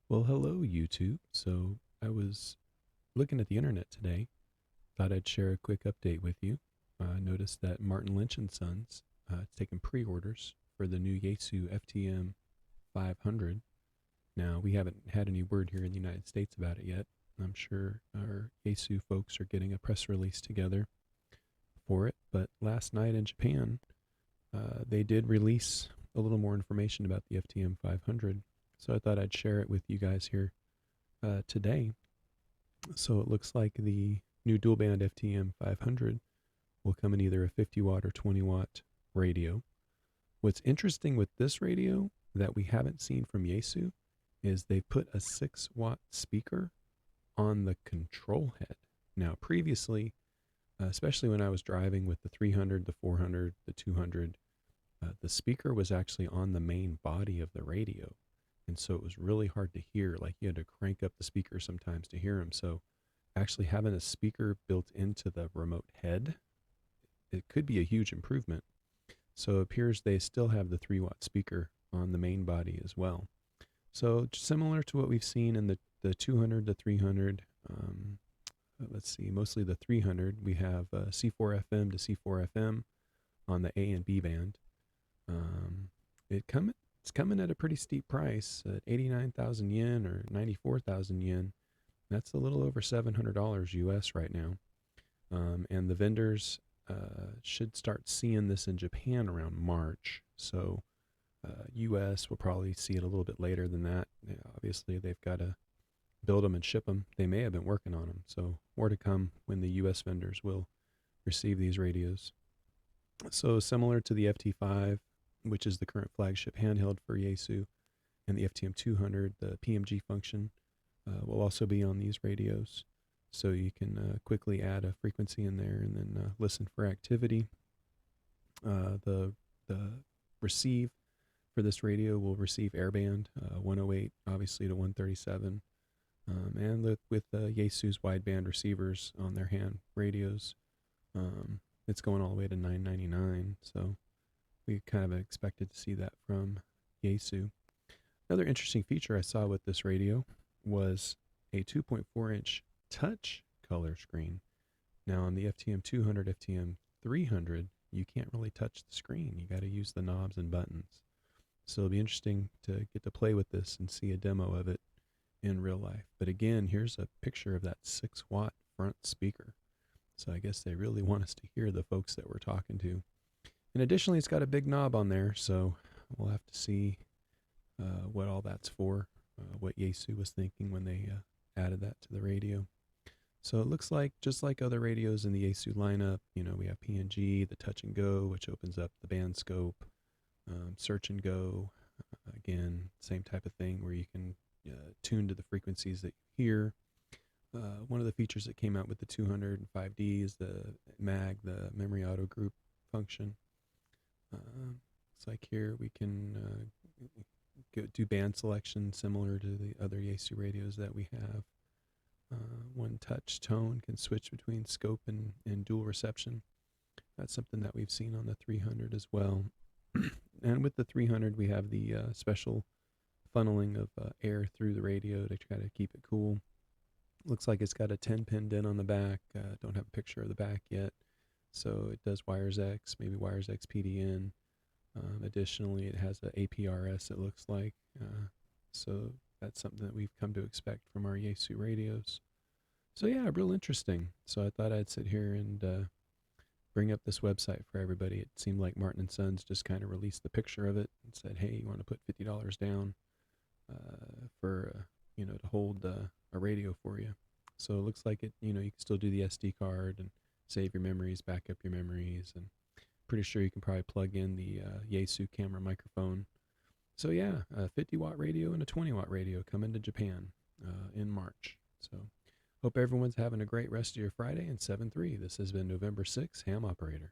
Well, hello, YouTube. So I was looking at the internet today. Thought I'd share a quick update with you. I noticed that Martin Lynch and Sons is taking pre-orders for the new Yaesu FTM 500. Now we haven't had any word here in the United States about it yet. I'm sure our Yaesu folks are getting a press release together for it. But last night in Japan, they did release a little more information about the FTM 500. So I thought I'd share it with you guys here today. So it looks like the new dual band FTM 500 will come in either a 50 watt or 20 watt radio. What's interesting with this radio that we haven't seen from Yaesu is they put a 6-watt speaker on the control head. Now, previously, especially when I was driving with the 300, the 400, the 200, the speaker was actually on the main body of the radio. And so it was really hard to hear. Like you had to crank up the speaker sometimes to hear them. So actually having a speaker built into the remote head, it could be a huge improvement. So it appears they still have the 3-watt speaker on the main body as well. So similar to what we've seen in the 200 to 300, let's see, mostly the 300, we have C4 FM to C4 FM on the A and B band. It's coming at a pretty steep price at 89,000 yen or 94,000 yen. That's a little over $700 US right now. And the vendors should start seeing this in Japan around March. So US will probably see it a little bit later than that. Obviously, they've got to build them and ship them. They may have been working on them. So more to come when the US vendors will receive these radios. So similar to the FT5, which is the current flagship handheld for Yaesu, and the FTM 200, the PMG function will also be on these radios. So you can quickly add a frequency in there and then listen for activity. The receive for this radio will receive airband 108, obviously, to 137. And with Yaesu's wideband receivers on their hand radios, it's going all the way to 999. So we kind of expected to see that from Yaesu. Another interesting feature I saw with this radio was a 2.4-inch touch color screen. Now on the FTM 200, FTM 300, you can't really touch the screen. You got to use the knobs and buttons. So it'll be interesting to get to play with this and see a demo of it in real life. But again, here's a picture of that 6-watt front speaker. So I guess they really want us to hear the folks that we're talking to. And additionally, it's got a big knob on there, so we'll have to see what all that's for, what Yaesu was thinking when they added that to the radio. So it looks like, just like other radios in the Yaesu lineup, we have PNG, the Touch and Go, which opens up the band scope, Search and Go, again, same type of thing where you can tune to the frequencies that you hear. One of the features that came out with the 200 and 5D is the MAG, the Memory Auto Group function. It's like here we can do band selection similar to the other Yaesu radios that we have. One touch tone can switch between scope and dual reception. That's something that we've seen on the 300 as well. And with the 300, we have the special funneling of air through the radio to try to keep it cool. Looks like it's got a 10-pin DIN on the back. Don't have a picture of the back yet. So it does wires X, maybe wires X PDN. Additionally, it has a APRS, it looks like. So that's something that we've come to expect from our Yaesu radios. So yeah, real interesting. So I thought I'd sit here and bring up this website for everybody. It seemed like Martin and Sons just kind of released the picture of it and said, hey, you want to put $50 down for, to hold a radio for you. So it looks like it, you can still do the SD card and save your memories, back up your memories, and pretty sure you can probably plug in the Yaesu camera microphone. So yeah, a 50-watt radio and a 20-watt radio coming to Japan in March. So hope everyone's having a great rest of your Friday and 7-3. This has been November 6th, Ham Operator.